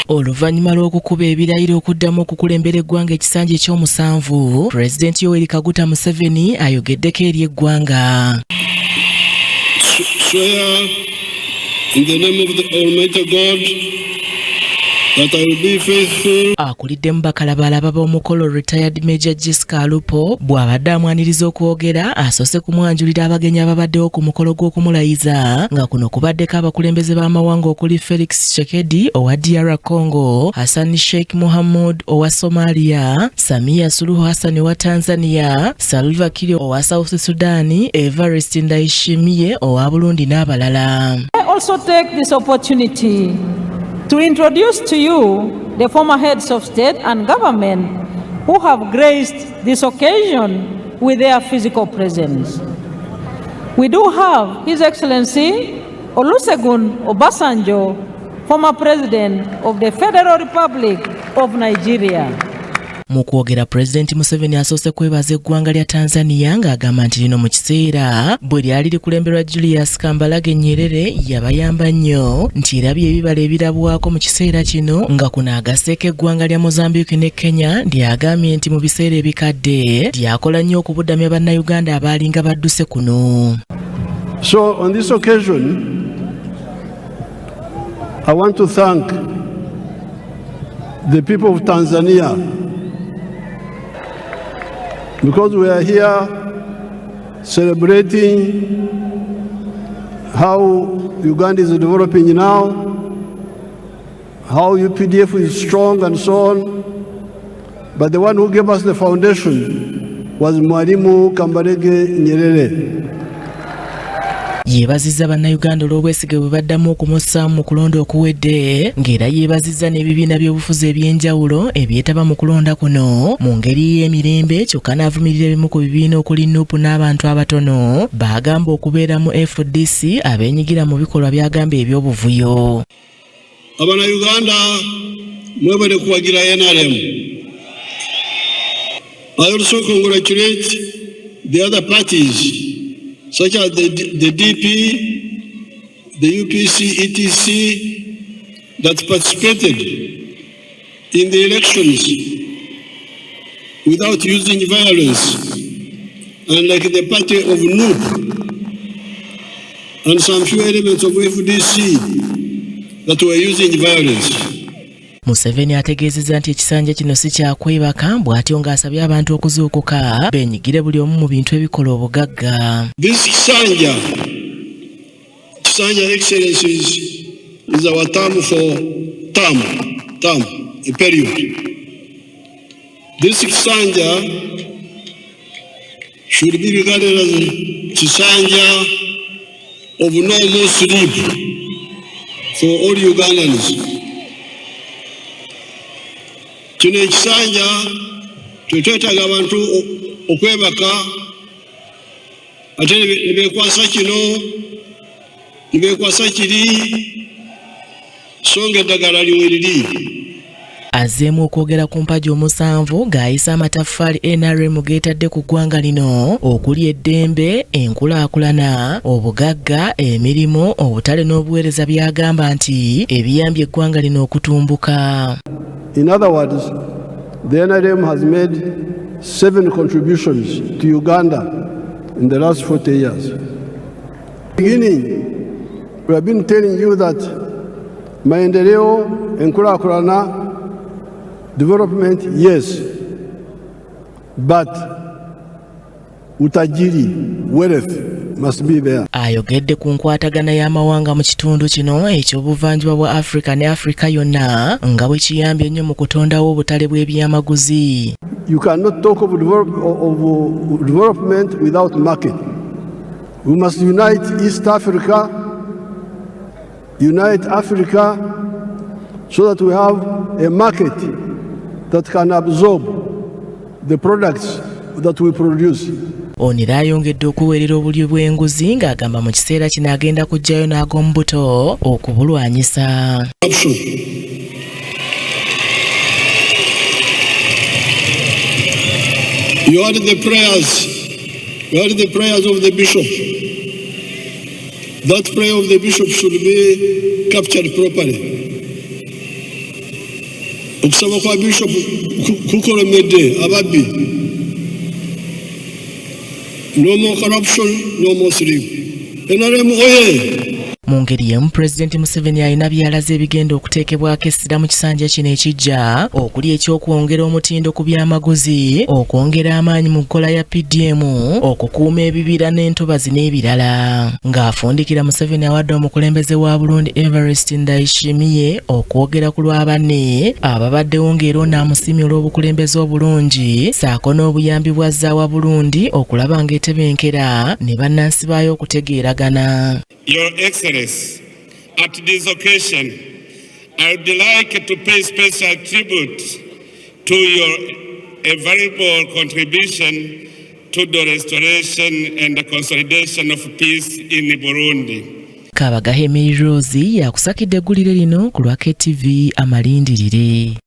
Oluvannyuma lw'okukuba ebirayiro okuddamu okukulembera eggwanga ekisanja ekyomusanvu, Pulezidenti Yoweri Kaguta Museveni ayogeddeko eri eggwanga. Swear in the name of the Almighty God that I will be faithful. Akuliddemu bakalabalaba b'omukolo retired Major Jessica Alupo bw'abadde amwaniriza okwogera asoose kumwanjulira abagenyi ababaddewo ku mukolo gw'okumulayiza nga kuno kubaddeko abakulembeze b'amawanga okuli Felix Tshisekedi owa DR Congo, Hassan Sheikh Mohamud owa Somalia, Samia Suluhu Hassan owa Tanzania, Salva Kiir owa South Sudan, Evariste Ndayishimiye owa Burundi n'abalala. I also take this opportunity to introduce to you the former heads of state and government who have graced this occasion with their physical presence. We do have His Excellency Olusegun Obasanjo, former President of the Federal Republic of Nigeria. Mu kwogera Pulezidenti Museveni asoose kwebaza eggwanga lya Tanzania ng'agamba nti lino mu kiseera bwe lyali likulemberwa Julius Kambarage Nyerere yabayamba nnyo nti erabye ebibala ebirabwako mu kiseera kino nga kuno agasseeko eggwanga lya Mozambique ne Kenya lyagambye nti mu biseera ebikadde lyakola nnyo okubuddamya bannayuganda abaalinga badduse kuno. So on this occasion, I want to thank the people of Tanzania because we are here celebrating how Uganda is developing now, how UPDF is strong and so on. But the one who gave us the foundation was Mwalimu Kambarage Nyerere. Yeebazizza bannayuganda olw'obwesige bwe baddamu okumussaamu mu kulonda okuwedde ng'era yeebazizza n'ebibiina by'obufuzi eby'enjawulo ebyetaba mu kulonda kuno mu ngeri y'emirembe kyokka n'avumirira ebimu ku bibiina okuli NUP n'abantu abatono baagamba okubeera mu FDC abeenyigira mu bikolwa byagamba eby'obuvuyo. Abannayuganda mwebale kuwagira NRM. I also congratulate the other parties such as the DP, the UPC, etc., that participated in the elections without using violence, and like the party of NUP and some few elements of FDC that were using violence. Museveni ategeezezza nti ekisanja kino si kyakwebaka bw'atyo ng'asabye abantu okuzuukuka beenyigire buli omu mu bintu ebikola obugagga. This Kisanja Excellencies is our term for a period. This Kisanja should be regarded as a Kisanja of no more sleep for all Ugandans. Kino ekisanja twetwetaaga abantu okwebaka ate nibeekwasa kino nibeekwasa kiri songa eddagala liwe liri. Azzeemu okwogera ku mpagi omusanvu ng'ayisa amataffaali NRM geetadde ku ggwanga lino okuli eddembe, enkulaakulana, obugagga, emirimu, obutale n'obuweereza by'agamba nti ebiyambye eggwanga lino okutumbuka. In other words, the NRM has made 7 contributions to Uganda in the last 40 years. Beginning, we have been telling you that maendeleo, enkulaakulana, development, yes, but utajiri, wealth, must be there. Ayogedde ku nkwatagana y'amawanga mu kitundu kino ekyobuvanjuba bwa Africa ne Africa yonna nga bwe kiyambye nnyo mu kutondawo obutale bw'ebyamaguzi. You cannot talk of development without market. We must unite East Africa, unite Africa so that we have a market that can absorb the products that we produce. Onera ayongedde okuweerera obulyo bw'enguzi ng'agamba mu kiseera kino agenda kuggyayo n'ag'ombuto okubulwanyisa. You heard the prayers of the bishop. That prayer of the bishop should be captured properly. Okusaba kwa bishop kukolemedde ababbi. No more corruption, no more sleep. NRM oye! Mu ngeri y'emu Pulezidenti Museveni alina byalaze ebigenda okuteekebwako essira mu kisanja kino ekijja okuli ekyokwongera omutindo ku byamaguzi, okwongera amaanyi mu nkola ya PDM, okukuuma ebibira n'entobazi n'ebirala. Ng'afundikira Museveni awadde omukulembeze wa Burundi Evariste Ndayishimiye okwogera ku lwa banne ababaddewo ng'era n'amusiimye olw'obukulembeze obulungi ssaako n'obuyambi bwa Zaawa Burundi okulaba ng'etebenkera ne bannansi baayo okutegeeragana. Your Excellency, at this occasion, I would like to pay special tribute to your invaluable contribution to the restoration and the consolidation of peace in Burundi. Kabagahe Mary Rose yakusakidde eggulire lino ku lwa KTV Amalindirire.